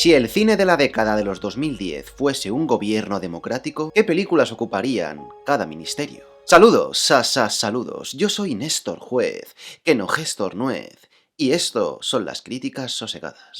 Si el cine de la década de los 2010 fuese un gobierno democrático, ¿qué películas ocuparían cada ministerio? Saludos, saludos, yo soy Néstor Juez, que no gestor nuez, y esto son las críticas sosegadas.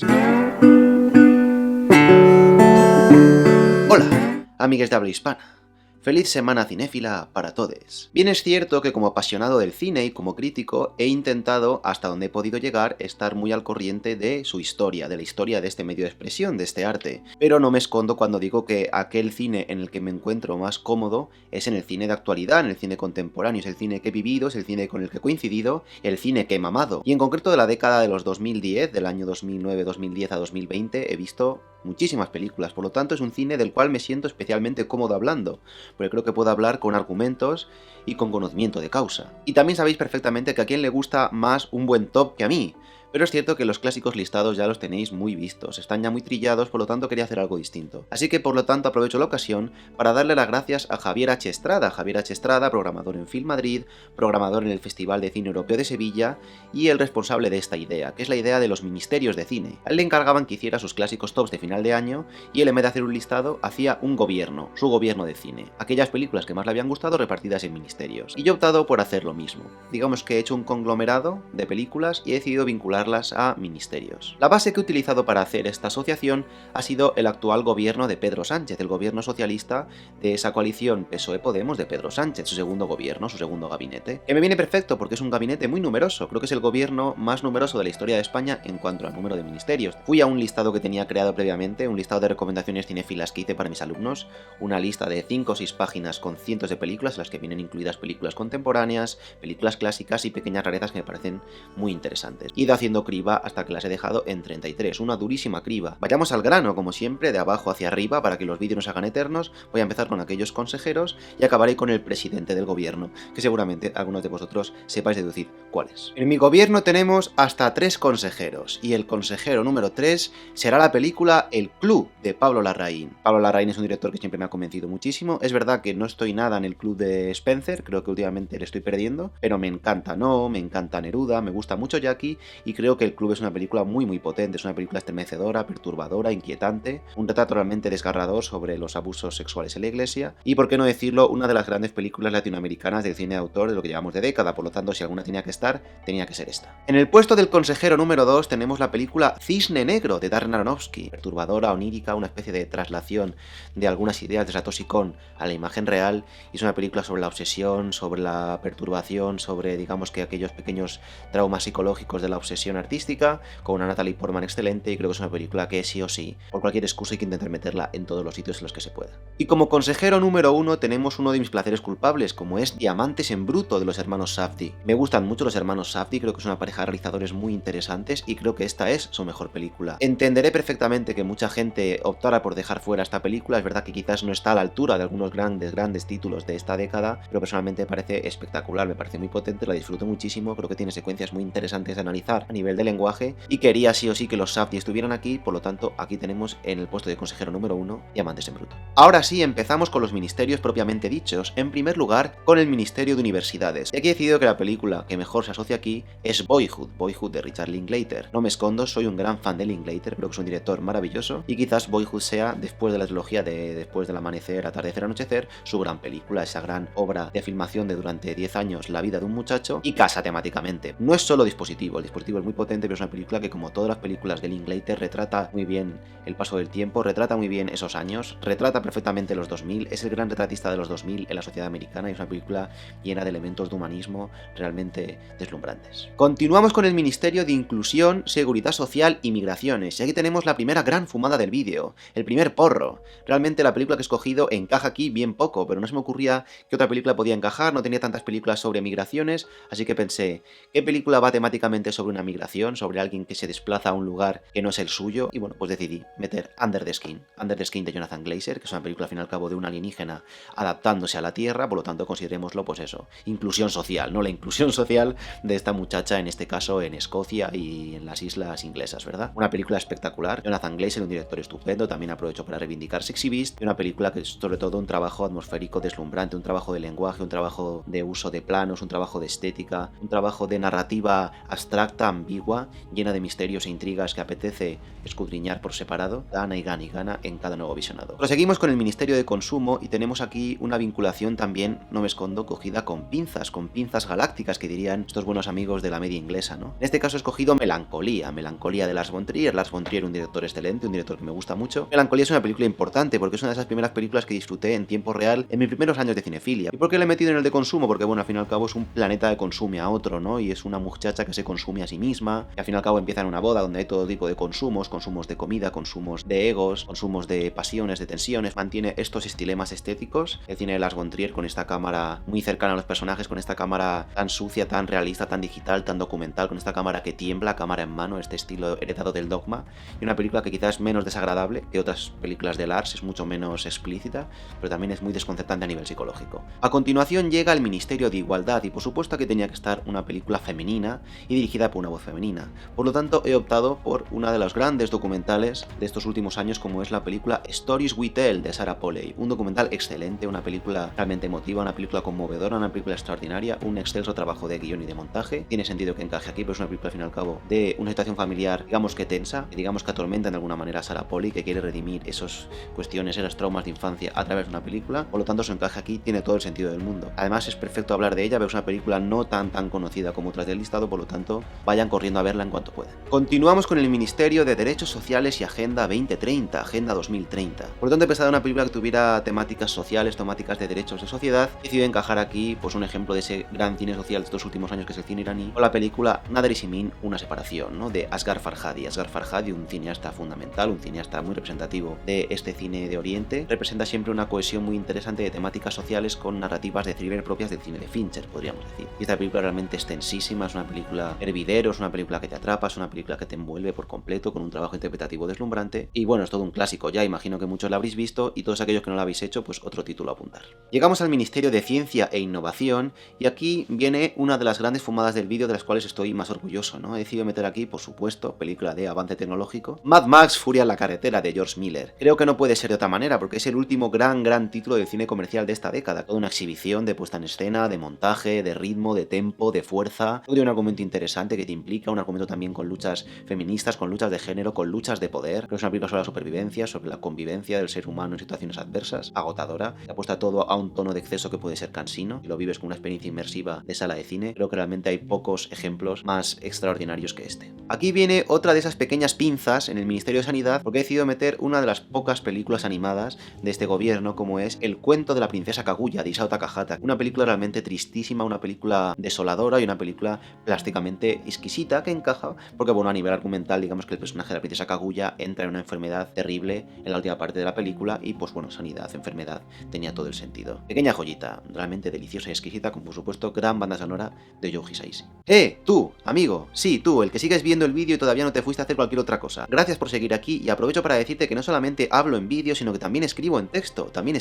Hola, amigues de habla hispana. Feliz semana cinéfila para todos. Bien es cierto que como apasionado del cine y como crítico he intentado, hasta donde he podido llegar, estar muy al corriente de su historia, de la historia de este medio de expresión, de este arte. Pero no me escondo cuando digo que aquel cine en el que me encuentro más cómodo es en el cine de actualidad, en el cine contemporáneo, es el cine que he vivido, es el cine con el que he coincidido, el cine que he mamado. Y en concreto de la década de los 2010, del año 2009-2010 a 2020, he visto muchísimas películas, por lo tanto es un cine del cual me siento especialmente cómodo hablando, porque creo que puedo hablar con argumentos y con conocimiento de causa. Y también sabéis perfectamente que a quién le gusta más un buen top que a mí, pero es cierto que los clásicos listados ya los tenéis muy vistos, están ya muy trillados, por lo tanto quería hacer algo distinto. Así que por lo tanto aprovecho la ocasión para darle las gracias a Javier H. Estrada, programador en Film Madrid, programador en el Festival de Cine Europeo de Sevilla y el responsable de esta idea, que es la idea de los ministerios de cine. A él le encargaban que hiciera sus clásicos tops de final de año y él, en vez de hacer un listado, hacía un gobierno, su gobierno de cine, aquellas películas que más le habían gustado repartidas en ministerios. Y yo he optado por hacer lo mismo. Digamos que he hecho un conglomerado de películas y he decidido vincularlas a ministerios. La base que he utilizado para hacer esta asociación ha sido el actual gobierno de Pedro Sánchez, el gobierno socialista de esa coalición PSOE-Podemos de Pedro Sánchez, su segundo gobierno, su segundo gabinete. Que me viene perfecto porque es un gabinete muy numeroso, creo que es el gobierno más numeroso de la historia de España en cuanto al número de ministerios. Fui a un listado que tenía creado previamente, un listado de recomendaciones cinéfilas que hice para mis alumnos, una lista de 5 o 6 páginas con cientos de películas, en las que vienen incluidas películas contemporáneas, películas clásicas y pequeñas rarezas que me parecen muy interesantes. He ido haciendo criba hasta que las he dejado en 33, una durísima criba. Vayamos al grano, como siempre, de abajo hacia arriba, para que los vídeos no se hagan eternos. Voy a empezar con aquellos consejeros y acabaré con el presidente del gobierno, que seguramente algunos de vosotros sepáis deducir cuál es. En mi gobierno tenemos hasta 3 consejeros, y el consejero número 3 será la película El Club, de Pablo Larraín. Pablo Larraín es un director que siempre me ha convencido muchísimo. Es verdad que no estoy nada en el club de Spencer, creo que últimamente le estoy perdiendo, pero me encanta No, me encanta Neruda, me gusta mucho Jackie, y creo que El Club es una película muy potente, es una película estremecedora, perturbadora, inquietante, un retrato realmente desgarrador sobre los abusos sexuales en la iglesia, y por qué no decirlo, una de las grandes películas latinoamericanas del cine de autor de lo que llevamos de década, por lo tanto si alguna tenía que estar, tenía que ser esta. En el puesto del consejero número 2 tenemos la película Cisne Negro de Darren Aronofsky, perturbadora, onírica, una especie de traslación de algunas ideas de Satoshi Kon a la imagen real, y es una película sobre la obsesión, sobre la perturbación, sobre digamos que aquellos pequeños traumas psicológicos de la obsesión artística, con una Natalie Portman excelente, y creo que es una película que sí o sí, por cualquier excusa hay que intentar meterla en todos los sitios en los que se pueda. Y como consejero número 1 tenemos uno de mis placeres culpables, como es Diamantes en Bruto de los hermanos Safdie. Me gustan mucho los hermanos Safdie, creo que es una pareja de realizadores muy interesantes y creo que esta es su mejor película. Entenderé perfectamente que mucha gente optara por dejar fuera esta película, es verdad que quizás no está a la altura de algunos grandes títulos de esta década, pero personalmente me parece espectacular, me parece muy potente, la disfruto muchísimo, creo que tiene secuencias muy interesantes de analizar a nivel de lenguaje, y quería sí o sí que los Safdie estuvieran aquí, por lo tanto aquí tenemos en el puesto de consejero número 1 Diamantes en Bruto. Ahora sí, empezamos con los ministerios propiamente dichos, en primer lugar con el Ministerio de Universidades. Y aquí he decidido que la película que mejor se asocia aquí es Boyhood de Richard Linklater. No me escondo, soy un gran fan de Linklater, creo que es un director maravilloso, y quizás Boyhood sea, después de la trilogía de Después del amanecer, atardecer, anochecer, su gran película, esa gran obra de filmación de durante 10 años la vida de un muchacho, y casa temáticamente. No es solo dispositivo, el dispositivo es muy potente, pero es una película que, como todas las películas de Linklater, retrata muy bien el paso del tiempo, retrata muy bien esos años, retrata perfectamente los 2000, es el gran retratista de los 2000 en la sociedad americana, y es una película llena de elementos de humanismo realmente deslumbrantes. Continuamos con el Ministerio de Inclusión, Seguridad Social y Migraciones, y aquí tenemos la primera gran fumada del vídeo, el primer porro. Realmente la película que he escogido encaja aquí bien poco, pero no se me ocurría qué otra película podía encajar, no tenía tantas películas sobre migraciones, así que pensé, ¿qué película va temáticamente sobre una migración, sobre alguien que se desplaza a un lugar que no es el suyo? Y bueno, pues decidí meter Under the Skin de Jonathan Glazer, que es una película fin y al cabo de un alienígena adaptándose a la Tierra, por lo tanto considerémoslo pues eso, inclusión social, ¿no? La inclusión social de esta muchacha, en este caso en Escocia y en las islas inglesas, ¿verdad? Una película espectacular. Jonathan Glazer, un director estupendo, también aprovecho para reivindicar Sexy Beast, y una película que es sobre todo un trabajo atmosférico deslumbrante, un trabajo de lenguaje, un trabajo de uso de planos, un trabajo de estética, un trabajo de narrativa abstracta, ambigua, llena de misterios e intrigas que apetece escudriñar por separado, gana y gana y gana en cada nuevo visionado. Proseguimos con el Ministerio de Consumo y tenemos aquí una vinculación también, no me escondo, cogida con pinzas galácticas que dirían estos buenos amigos de la media inglesa, ¿no? En este caso he escogido Melancolía de Lars von Trier. Lars von Trier, un director excelente, un director que me gusta mucho. Melancolía es una película importante porque es una de esas primeras películas que disfruté en tiempo real en mis primeros años de cinefilia. ¿Y por qué le he metido en el de consumo? Porque bueno, al fin y al cabo es un planeta que consume a otro, ¿no? Y es una muchacha que se consume a sí misma, y al fin y al cabo empieza en una boda donde hay todo tipo de consumos de comida, consumos de egos, consumos de pasiones, de tensiones, mantiene estos estilemas estéticos. El cine de Lars von Trier con esta cámara muy cercana a los personajes, con esta cámara tan sucia, tan realista, tan digital, tan documental, con esta cámara que tiembla, cámara en mano, este estilo heredado del Dogma, y una película que quizás es menos desagradable que otras películas de Lars, es mucho menos explícita, pero también es muy desconcertante a nivel psicológico. A continuación llega El Ministerio de Igualdad, y por supuesto que tenía que estar una película femenina y dirigida por una voz femenina. Por lo tanto, he optado por una de los grandes documentales de estos últimos años, como es la película Stories We Tell de Sarah Polley. Un documental excelente, una película realmente emotiva, una película conmovedora, una película extraordinaria, un excelso trabajo de guión y de montaje. Tiene sentido que encaje aquí, pero es una película al fin y al cabo de una situación familiar, digamos que tensa, que digamos que atormenta de alguna manera a Sarah Polley, que quiere redimir esas cuestiones, esos traumas de infancia a través de una película. Por lo tanto, su encaje aquí tiene todo el sentido del mundo. Además, es perfecto hablar de ella, pero es una película no tan conocida como otras del listado, por lo tanto, vayan corriendo a verla en cuanto puedan. Continuamos con el Ministerio de Derechos Sociales y Agenda 2030, Agenda 2030. Por lo tanto, he pensado en una película que tuviera temáticas sociales, temáticas de derechos de sociedad. He decidido encajar aquí pues un ejemplo de ese gran cine social de estos últimos años que es el cine iraní, con la película Nader y Simin, una separación, ¿no? De Asghar Farhadi. Asghar Farhadi, un cineasta fundamental, un cineasta muy representativo de este cine de Oriente, representa siempre una cohesión muy interesante de temáticas sociales con narrativas de thriller propias del cine de Fincher, podríamos decir. Y esta película realmente extensísima, es una película hervidero, es una película que te atrapa, es una película que te envuelve por completo con un trabajo interpretativo deslumbrante, y bueno, es todo un clásico, ya imagino que muchos lo habréis visto, y todos aquellos que no lo habéis hecho, pues otro título a apuntar. Llegamos al Ministerio de Ciencia e Innovación, y aquí viene una de las grandes fumadas del vídeo de las cuales estoy más orgulloso, ¿no? He decidido meter aquí, por supuesto, película de avance tecnológico, Mad Max Furia en la carretera de George Miller. Creo que no puede ser de otra manera, porque es el último gran título del cine comercial de esta década, toda una exhibición de puesta en escena, de montaje, de ritmo, de tempo, de fuerza, todo de un argumento interesante que te implica, un argumento también con luchas feministas, con luchas de género, con luchas de poder. Creo que es una película sobre la supervivencia, sobre la convivencia del ser humano en situaciones adversas, agotadora, que apuesta todo a un tono de exceso que puede ser cansino, y lo vives con una experiencia inmersiva de sala de cine. Creo que realmente hay pocos ejemplos más extraordinarios que este. Aquí viene otra de esas pequeñas pinzas en el Ministerio de Sanidad, porque he decidido meter una de las pocas películas animadas de este gobierno, como es El cuento de la princesa Kaguya de Isao Takahata. Una película realmente tristísima, una película desoladora y una película plásticamente exquisita que encaja, porque bueno, a nivel argumental, digamos que el personaje de la princesa Kaguya entra en una enfermedad terrible en la última parte de la película, y pues bueno, sanidad, enfermedad, tenía todo el sentido. Pequeña joyita, realmente deliciosa y exquisita, con por supuesto gran banda sonora de Yoji Saishi. Tú, amigo, sí, tú, el que sigues viendo el vídeo y todavía no te fuiste a hacer cualquier otra cosa. Gracias por seguir aquí, y aprovecho para decirte que no solamente hablo en vídeo, sino que también escribo en texto, también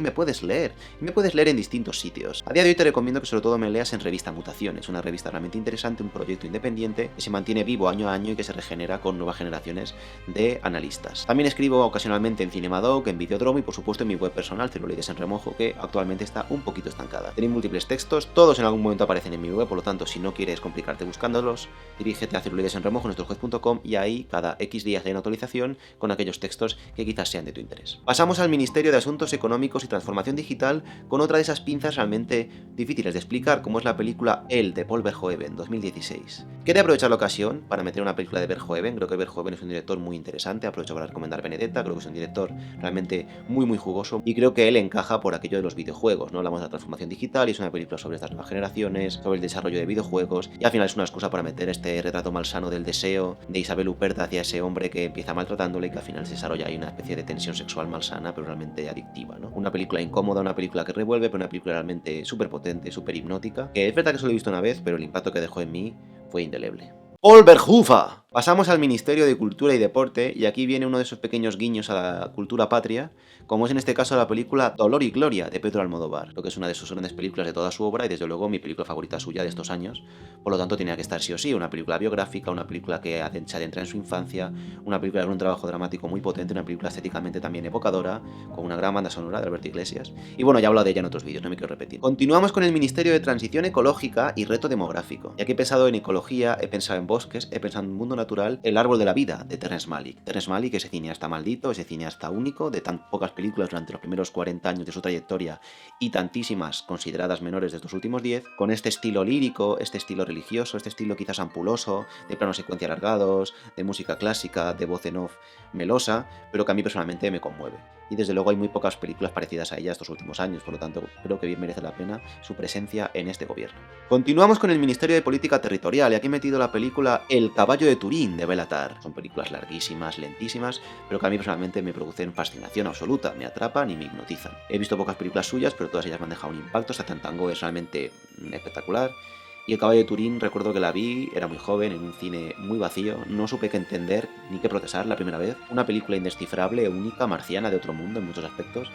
me puedes leer, y me puedes leer en distintos sitios. A día de hoy te recomiendo que sobre todo me leas en Revista Mutaciones, una revista realmente interesante, un proyecto independiente que se mantiene vivo año a año y que se regenera con nuevas generaciones de analistas. También escribo ocasionalmente en Cinemadoc, en Videodrome y por supuesto en mi web personal, Celuloides en Remojo, que actualmente está un poquito estancada. Tenéis múltiples textos, todos en algún momento aparecen en mi web, por lo tanto, si no quieres complicarte buscándolos, dirígete a Celuloides en Remojo, nuestrojuez.com, y ahí cada X días hay una actualización con aquellos textos que quizás sean de tu interés. Pasamos al Ministerio de Asuntos Económicos y Transformación Digital, con otra de esas pinzas realmente difíciles de explicar, como es la película El de Paul Verhoeven, 2016. Quería aprovechar la ocasión para meter una película de Verhoeven. Creo que Verhoeven es un director muy interesante, aprovecho para recomendar Benedetta, creo que es un director realmente muy jugoso, y creo que él encaja por aquello de los videojuegos, ¿no? Hablamos de la transformación digital y es una película sobre estas nuevas generaciones, sobre el desarrollo de videojuegos, y al final es una excusa para meter este retrato malsano del deseo de Isabel Huppert hacia ese hombre que empieza maltratándole y que al final se desarrolla ahí una especie de tensión sexual malsana, pero realmente adictiva, ¿no? Una película incómoda, una película que revuelve, pero una película realmente súper potente, súper hipnótica, que es verdad que solo he visto una vez, pero el impacto que dejó en mí fue indeleble. Paul Verhoeven. Pasamos al Ministerio de Cultura y Deporte, y aquí viene uno de esos pequeños guiños a la cultura patria, como es en este caso la película Dolor y Gloria de Pedro Almodóvar, lo que es una de sus grandes películas de toda su obra y desde luego mi película favorita suya de estos años, por lo tanto tenía que estar sí o sí, una película biográfica, una película que se adentra en su infancia, una película con un trabajo dramático muy potente, una película estéticamente también evocadora, con una gran banda sonora de Alberto Iglesias, y bueno, ya he hablado de ella en otros vídeos, no me quiero repetir. Continuamos con el Ministerio de Transición Ecológica y Reto Demográfico, y aquí he pensado en ecología, he pensado en bosques, he pensado en mundo natural, El árbol de la vida, de Terrence Malick. Terrence Malick, ese cineasta maldito, ese cineasta único, de tan pocas películas durante los primeros 40 años de su trayectoria y tantísimas consideradas menores de estos últimos 10, con este estilo lírico, este estilo religioso, este estilo quizás ampuloso, de planos secuencia alargados, de música clásica, de voz en off melosa, pero que a mí personalmente me conmueve. Y desde luego hay muy pocas películas parecidas a ella estos últimos años, por lo tanto creo que bien merece la pena su presencia en este gobierno. Continuamos con el Ministerio de Política Territorial y aquí he metido la película El caballo de Turín de Béla Tarr. Son películas larguísimas, lentísimas, pero que a mí personalmente me producen fascinación absoluta, me atrapan y me hipnotizan. He visto pocas películas suyas, pero todas ellas me han dejado un impacto. Tango es realmente espectacular. Y El caballo de Turín, recuerdo que la vi, era muy joven, en un cine muy vacío, no supe qué entender ni qué procesar la primera vez. Una película indescifrable, única, marciana, de otro mundo en muchos aspectos,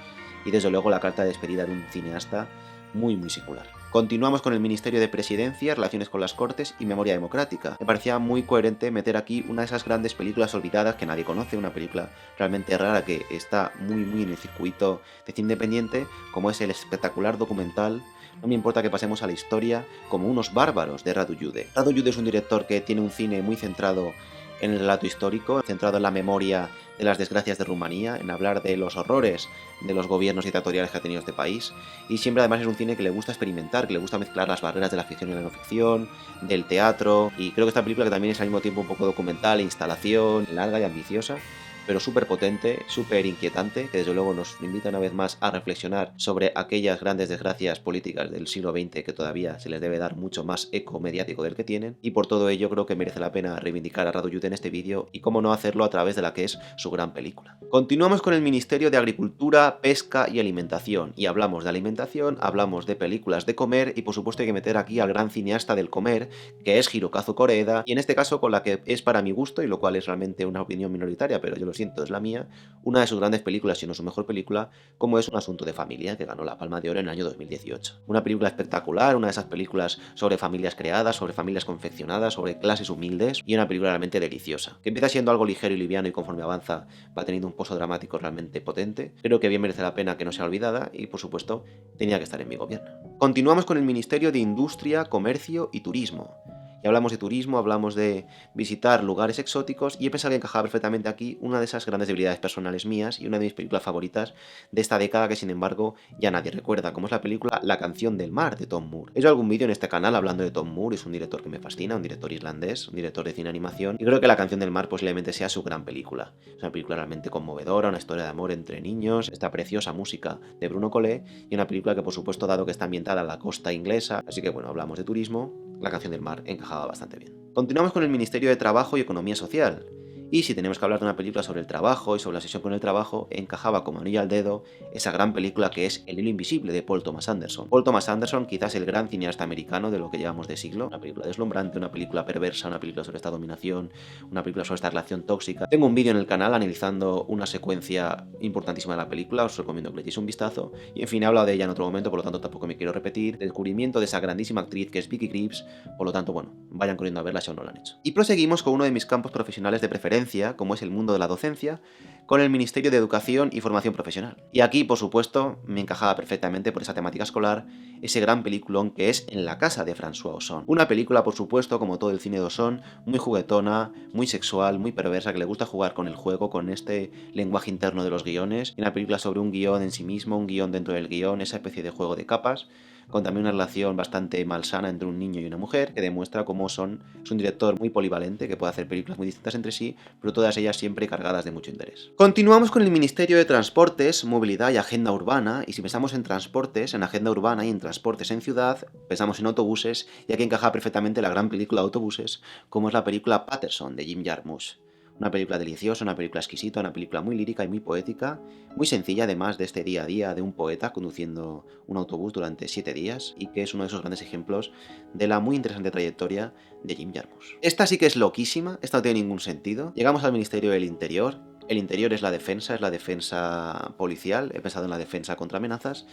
y desde luego la carta de despedida de un cineasta muy singular. Continuamos con el Ministerio de Presidencia, Relaciones con las Cortes y Memoria Democrática. Me parecía muy coherente meter aquí una de esas grandes películas olvidadas que nadie conoce, una película realmente rara que está muy en el circuito de cine independiente, como es el espectacular documental No me importa que pasemos a la historia como unos bárbaros de Radu Jude. Radu Jude es un director que tiene un cine muy centrado en el relato histórico, centrado en la memoria de las desgracias de Rumanía, en hablar de los horrores de los gobiernos dictatoriales que ha tenido este país, y siempre además es un cine que le gusta experimentar, que le gusta mezclar las barreras de la ficción y la no ficción, del teatro, y creo que esta película que también es al mismo tiempo un poco documental, instalación, larga y ambiciosa, pero súper potente, súper inquietante, que desde luego nos invita una vez más a reflexionar sobre aquellas grandes desgracias políticas del siglo XX que todavía se les debe dar mucho más eco mediático del que tienen, y por todo ello creo que merece la pena reivindicar a Radu Jude en este vídeo, y cómo no hacerlo a través de la que es su gran película. Continuamos con el Ministerio de Agricultura, Pesca y Alimentación, y hablamos de alimentación, hablamos de películas de comer, y por supuesto hay que meter aquí al gran cineasta del comer, que es Hirokazu Koreeda, y en este caso con la que es para mi gusto, y lo cual es realmente una opinión minoritaria, pero yo lo siento, es la mía, una de sus grandes películas, si no su mejor película, como es Un asunto de familia, que ganó la Palma de Oro en el año 2018. Una película espectacular, una de esas películas sobre familias creadas, sobre familias confeccionadas, sobre clases humildes, y una película realmente deliciosa, que empieza siendo algo ligero y liviano y conforme avanza va teniendo un pozo dramático realmente potente. Creo que bien merece la pena que no sea olvidada y, por supuesto, tenía que estar en mi gobierno. Continuamos con el Ministerio de Industria, Comercio y Turismo. Y hablamos de turismo, hablamos de visitar lugares exóticos, y he pensado que encajaba perfectamente aquí una de esas grandes debilidades personales mías y una de mis películas favoritas de esta década que sin embargo ya nadie recuerda, como es la película La canción del mar de Tom Moore. He hecho algún vídeo en este canal hablando de Tom Moore, es un director que me fascina, un director islandés, un director de cine animación, y creo que La canción del mar posiblemente sea su gran película. Es una película realmente conmovedora, una historia de amor entre niños, esta preciosa música de Bruno Collet, y una película que por supuesto, dado que está ambientada en la costa inglesa, así que bueno, hablamos de turismo, La canción del mar encajaba bastante bien. Continuamos con el Ministerio de Trabajo y Economía Social. Y si tenemos que hablar de una película sobre el trabajo y sobre la sesión con el trabajo, encajaba como anillo al dedo esa gran película que es El hilo invisible de Paul Thomas Anderson. Paul Thomas Anderson, quizás el gran cineasta americano de lo que llevamos de siglo, una película deslumbrante, una película perversa, una película sobre esta dominación, una película sobre esta relación tóxica. Tengo un vídeo en el canal analizando una secuencia importantísima de la película, os recomiendo que le echéis un vistazo, y en fin, he hablado de ella en otro momento, por lo tanto tampoco me quiero repetir. El descubrimiento de esa grandísima actriz que es Vicky Krieps, por lo tanto, bueno, vayan corriendo a verla si aún no lo han hecho. Y proseguimos con uno de mis campos profesionales de preferencia, como es el mundo de la docencia, con el Ministerio de Educación y Formación Profesional. Y aquí, por supuesto, me encajaba perfectamente por esa temática escolar ese gran peliculón que es En la casa de François Ozon. Una película, por supuesto, como todo el cine de Ozon, muy juguetona, muy sexual, muy perversa, que le gusta jugar con el juego, con este lenguaje interno de los guiones. Una película sobre un guión en sí mismo, un guión dentro del guión, esa especie de juego de capas, con también una relación bastante malsana entre un niño y una mujer, que demuestra cómo es un director muy polivalente, que puede hacer películas muy distintas entre sí, pero todas ellas siempre cargadas de mucho interés. Continuamos con el Ministerio de Transportes, Movilidad y Agenda Urbana, y si pensamos en transportes, en agenda urbana y en transportes en ciudad, pensamos en autobuses, y aquí encaja perfectamente la gran película de autobuses, como es la película Paterson de Jim Jarmusch. Una película deliciosa, una película exquisita, una película muy lírica y muy poética, muy sencilla además de este día a día de un poeta conduciendo un autobús durante 7 días y que es uno de esos grandes ejemplos de la muy interesante trayectoria de Jim Jarmusch. Esta sí que es loquísima, esta no tiene ningún sentido. Llegamos al Ministerio del Interior. El interior es la defensa policial, he pensado en la defensa contra amenazas,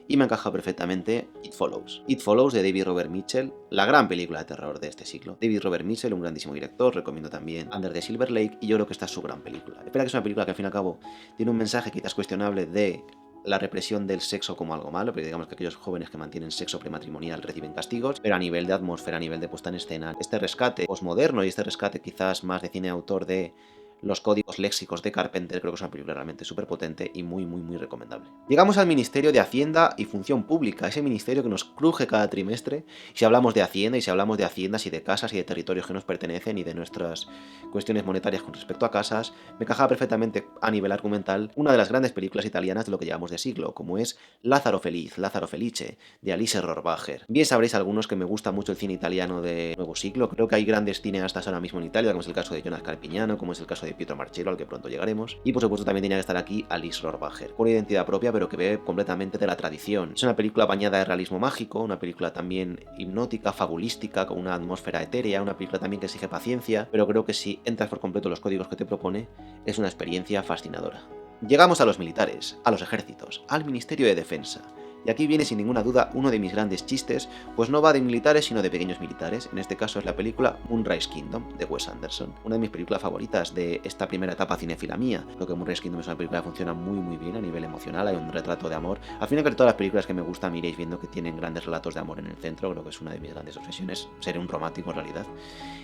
y me encaja perfectamente It Follows. It Follows de David Robert Mitchell, la gran película de terror de este siglo. David Robert Mitchell, un grandísimo director, recomiendo también Under the Silver Lake, y yo creo que esta es su gran película. Espera que es una película que al fin y al cabo tiene un mensaje quizás cuestionable de la represión del sexo como algo malo, porque digamos que aquellos jóvenes que mantienen sexo prematrimonial reciben castigos, pero a nivel de atmósfera, a nivel de puesta en escena, este rescate posmoderno y este rescate quizás más de cine de autor de los códigos léxicos de Carpenter, creo que es una película realmente súper potente y muy recomendable. Llegamos al Ministerio de Hacienda y Función Pública, ese ministerio que nos cruje cada trimestre, si hablamos de Hacienda y si hablamos de haciendas y de casas y de territorios que nos pertenecen y de nuestras cuestiones monetarias con respecto a casas, me encajaba perfectamente a nivel argumental una de las grandes películas italianas de lo que llevamos de siglo, como es Lázaro Feliz, Lázaro Felice, de Alice Rohrwacher. Bien sabréis algunos que me gusta mucho el cine italiano de nuevo siglo, creo que hay grandes cineastas ahora mismo en Italia, como es el caso de Jonas Carpignano, como es el caso de Pietro Marcello, al que pronto llegaremos, y por supuesto también tenía que estar aquí Alice Rohrwacher, con una identidad propia pero que bebe completamente de la tradición. Es una película bañada de realismo mágico, una película también hipnótica, fabulística, con una atmósfera etérea, una película también que exige paciencia, pero creo que si entras por completo los códigos que te propone, es una experiencia fascinadora. Llegamos a los militares, a los ejércitos, al Ministerio de Defensa. Y aquí viene sin ninguna duda uno de mis grandes chistes, pues no va de militares sino de pequeños militares, en este caso es la película Moonrise Kingdom de Wes Anderson, una de mis películas favoritas de esta primera etapa cinéfila mía. Creo que Moonrise Kingdom es una película que funciona muy bien a nivel emocional, hay un retrato de amor. Al final que todas las películas que me gustan iréis viendo que tienen grandes relatos de amor en el centro, creo que es una de mis grandes obsesiones, ser un romántico en realidad.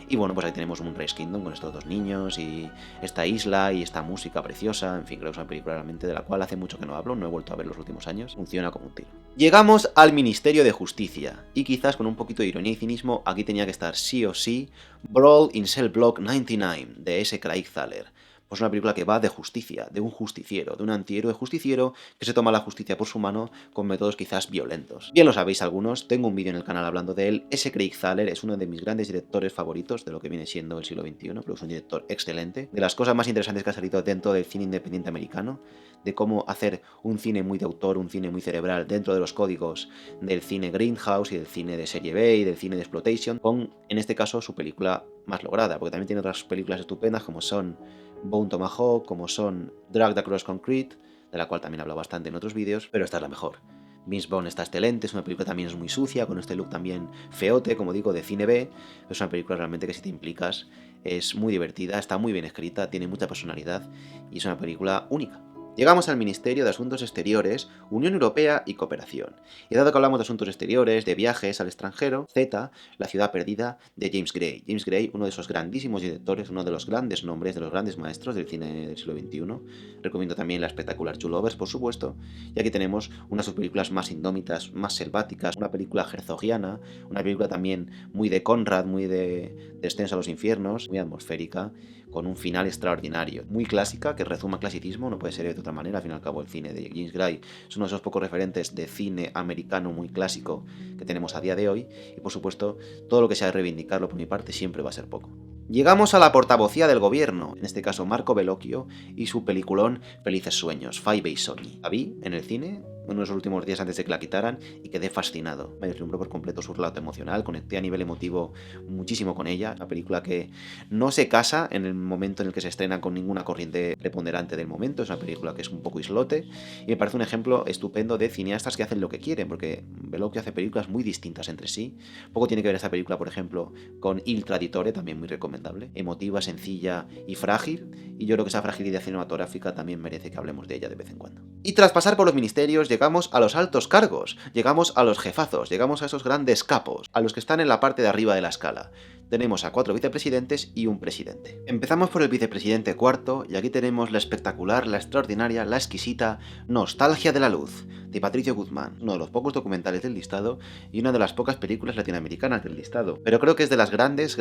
Y bueno, pues ahí tenemos Moonrise Kingdom con estos dos niños y esta isla y esta música preciosa, en fin, creo que es una película realmente de la cual hace mucho que no hablo, no he vuelto a ver los últimos años, funciona como un tiro. Llegamos al Ministerio de Justicia, y quizás con un poquito de ironía y cinismo, aquí tenía que estar sí o sí Brawl in Cell Block 99 de S. Craig Zahler. Pues una película que va de justicia, de un justiciero, de un antihéroe justiciero que se toma la justicia por su mano con métodos quizás violentos. Bien lo sabéis algunos, tengo un vídeo en el canal hablando de él. S. Craig Zahler es uno de mis grandes directores favoritos de lo que viene siendo el siglo XXI, creo que es un director excelente. De las cosas más interesantes que ha salido dentro del cine independiente americano, de cómo hacer un cine muy de autor, un cine muy cerebral dentro de los códigos del cine Grindhouse y del cine de serie B y del cine de exploitation, con, en este caso, su película más lograda, porque también tiene otras películas estupendas como son Bone Tomahawk, como son Dragged Across Concrete, de la cual también he hablado bastante en otros vídeos, pero esta es la mejor. Vince Vaughn está excelente, es una película que también es muy sucia, con este look también feote, como digo, de cine B. Es una película realmente que si te implicas es muy divertida, está muy bien escrita, tiene mucha personalidad y es una película única. Llegamos al Ministerio de Asuntos Exteriores, Unión Europea y Cooperación. Y dado que hablamos de asuntos exteriores, de viajes al extranjero, Z, La ciudad perdida, de James Gray. James Gray, uno de esos grandísimos directores, uno de los grandes nombres, de los grandes maestros del cine del siglo XXI. Recomiendo también la espectacular Two Lovers, por supuesto. Y aquí tenemos una de sus películas más indómitas, más selváticas, una película herzogiana, una película también muy de Conrad, muy de Descenso a los infiernos, muy atmosférica, con un final extraordinario, muy clásica, que rezuma clasicismo, no puede ser de otra manera. Al fin y al cabo el cine de James Gray es uno de esos pocos referentes de cine americano muy clásico que tenemos a día de hoy, y por supuesto todo lo que sea reivindicarlo por mi parte siempre va a ser poco. Llegamos a la portavocía del gobierno, en este caso Marco Bellocchio y su peliculón Felices Sueños, Five Days Sony. La vi en el cine uno de los últimos días antes de que la quitaran y quedé fascinado. Me deslumbró por completo su relato emocional, conecté a nivel emotivo muchísimo con ella. Una película que no se casa en el momento en el que se estrena con ninguna corriente preponderante del momento, es una película que es un poco islote y me parece un ejemplo estupendo de cineastas que hacen lo que quieren, porque Bellocchio hace películas muy distintas entre sí. Poco tiene que ver esta película, por ejemplo, con Il Traditore, también muy recomendable, emotiva, sencilla y frágil, y yo creo que esa fragilidad cinematográfica también merece que hablemos de ella de vez en cuando. Y tras pasar por los ministerios, llegamos a los altos cargos, llegamos a los jefazos, llegamos a esos grandes capos, a los que están en la parte de arriba de la escala. Tenemos a 4 vicepresidentes y un presidente. Empezamos por el vicepresidente cuarto, y aquí tenemos la espectacular, la extraordinaria, la exquisita Nostalgia de la Luz, de Patricio Guzmán, uno de los pocos documentales del listado y una de las pocas películas latinoamericanas del listado, pero creo que es de las grandes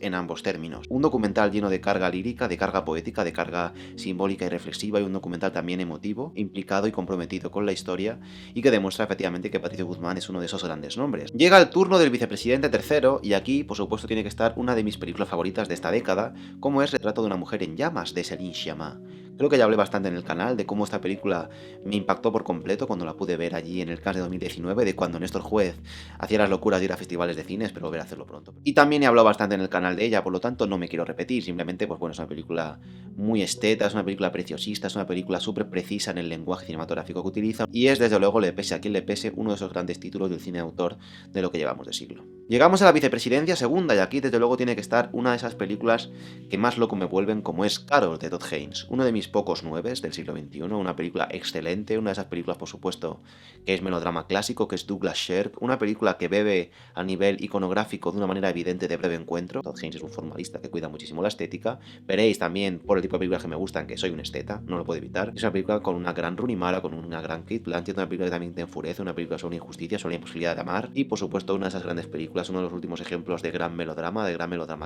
en ambos términos. Un documental lleno de carga lírica, de carga poética, de carga simbólica y reflexiva, y un documental también emotivo, implicado y comprometido con la historia, y que demuestra efectivamente que Patricio Guzmán es uno de esos grandes nombres. Llega el turno del vicepresidente tercero, y aquí, por supuesto, tiene que estar una de mis películas favoritas de esta década, como es Retrato de una mujer en llamas, de Céline Sciamma. Creo que ya hablé bastante en el canal de cómo esta película me impactó por completo cuando la pude ver allí en el Cannes de 2019, de cuando Néstor Juez hacía las locuras de ir a festivales de cine, espero volver a hacerlo pronto. Y también he hablado bastante en el canal de ella, por lo tanto no me quiero repetir, simplemente pues bueno, es una película muy esteta, es una película preciosista, es una película súper precisa en el lenguaje cinematográfico que utiliza, y es desde luego, le pese a quien le pese, uno de esos grandes títulos del cine de autor de lo que llevamos de siglo. Llegamos a la vicepresidencia segunda, y aquí desde luego tiene que estar una de esas películas que más loco me vuelven, como es Carol, de Todd Haynes, uno de mis pocos nueves del siglo XXI, una película excelente, una de esas películas por supuesto que es melodrama clásico, que es Douglas Sirk, una película que bebe a nivel iconográfico de una manera evidente de Breve Encuentro. Todd Haynes es un formalista que cuida muchísimo la estética, veréis también por el tipo de películas que me gustan que soy un esteta, no lo puedo evitar. Es una película con una gran Rooney Mara, con una gran Kate Blanchett, una película que también te enfurece, una película sobre injusticia, sobre la imposibilidad de amar, y por supuesto una de esas grandes películas, uno de los últimos ejemplos de gran melodrama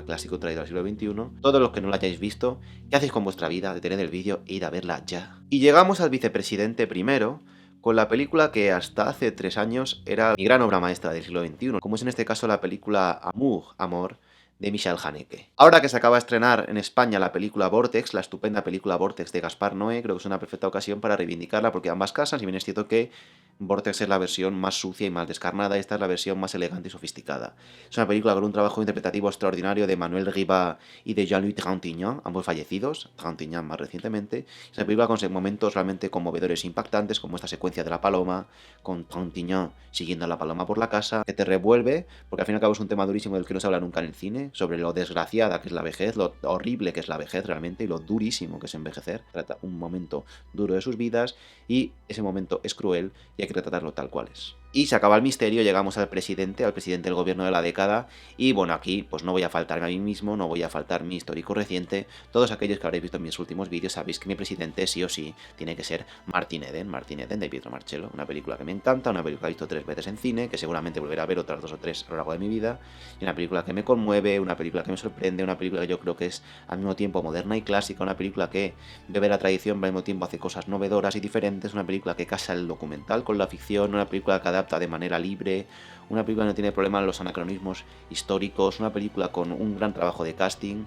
clásico traído al siglo XXI. Todos los que no la hayáis visto, ¿qué hacéis con vuestra vida? Detened el vídeo e ir a verla ya. Y llegamos al vicepresidente primero, con la película que hasta hace 3 años era mi gran obra maestra del siglo XXI, como es en este caso la película Amour, Amor, de Michel Haneke. Ahora que se acaba de estrenar en España la película Vortex, la estupenda película Vortex de Gaspar Noé, creo que es una perfecta ocasión para reivindicarla, porque ambas casan, si bien es cierto que Vortex es la versión más sucia y más descarnada, esta es la versión más elegante y sofisticada. Es una película con un trabajo interpretativo extraordinario de Manuel Ribas y de Jean-Louis Trintignant, ambos fallecidos, Trintignant más recientemente. Es una película con momentos realmente conmovedores e impactantes, como esta secuencia de la paloma, con Trintignant siguiendo a la paloma por la casa, que te revuelve, porque al fin y al cabo es un tema durísimo del que no se habla nunca en el cine, sobre lo desgraciada que es la vejez, lo horrible que es la vejez realmente, y lo durísimo que es envejecer. Trata un momento duro de sus vidas, y ese momento es cruel, y hay que tratarlo tal cual es. Y se acaba el misterio, llegamos al presidente del gobierno de la década, y bueno, aquí pues no voy a faltarme a mí mismo, no voy a faltar mi histórico reciente. Todos aquellos que habréis visto en mis últimos vídeos sabéis que mi presidente sí o sí tiene que ser Martin Eden de Pietro Marcello, una película que me encanta, una película que he visto 3 veces en cine, que seguramente volveré a ver otras 2 o 3 a lo largo de mi vida, y una película que me conmueve, una película que me sorprende, una película que yo creo que es al mismo tiempo moderna y clásica, una película que bebe la tradición, pero al mismo tiempo hace cosas novedoras y diferentes, una película que casa el documental con la ficción, una película que adapta de manera libre, una película que no tiene problema en los anacronismos históricos, una película con un gran trabajo de casting.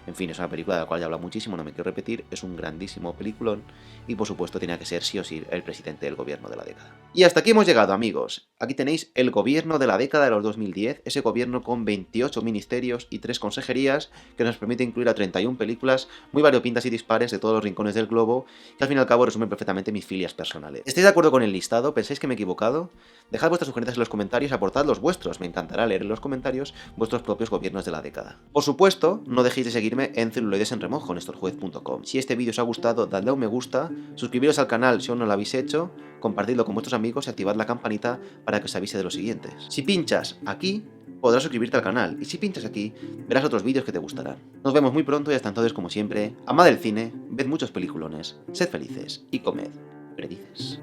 En fin, es una película de la cual ya he hablado muchísimo, no me quiero repetir, es un grandísimo peliculón, y por supuesto tenía que ser sí o sí el presidente del gobierno de la década. Y hasta aquí hemos llegado, amigos. Aquí tenéis el gobierno de la década de los 2010, ese gobierno con 28 ministerios y 3 consejerías, que nos permite incluir a 31 películas muy variopintas y dispares de todos los rincones del globo, que al fin y al cabo resumen perfectamente mis filias personales. ¿Estáis de acuerdo con el listado? ¿Pensáis que me he equivocado? Dejad vuestras sugerencias en los comentarios, aportad los vuestros, me encantará leer en los comentarios vuestros propios gobiernos de la década. Por supuesto, no dejéis de seguirme en Celuloides en Remojo, nestorjuez.com. Si este vídeo os ha gustado, dadle a un me gusta, suscribiros al canal si aún no lo habéis hecho, compartidlo con vuestros amigos y activad la campanita para que os avise de los siguientes. Si pinchas aquí, podrás suscribirte al canal, y si pinchas aquí, verás otros vídeos que te gustarán. Nos vemos muy pronto y hasta entonces, como siempre, amad el cine, ved muchos peliculones, sed felices y comed perdices.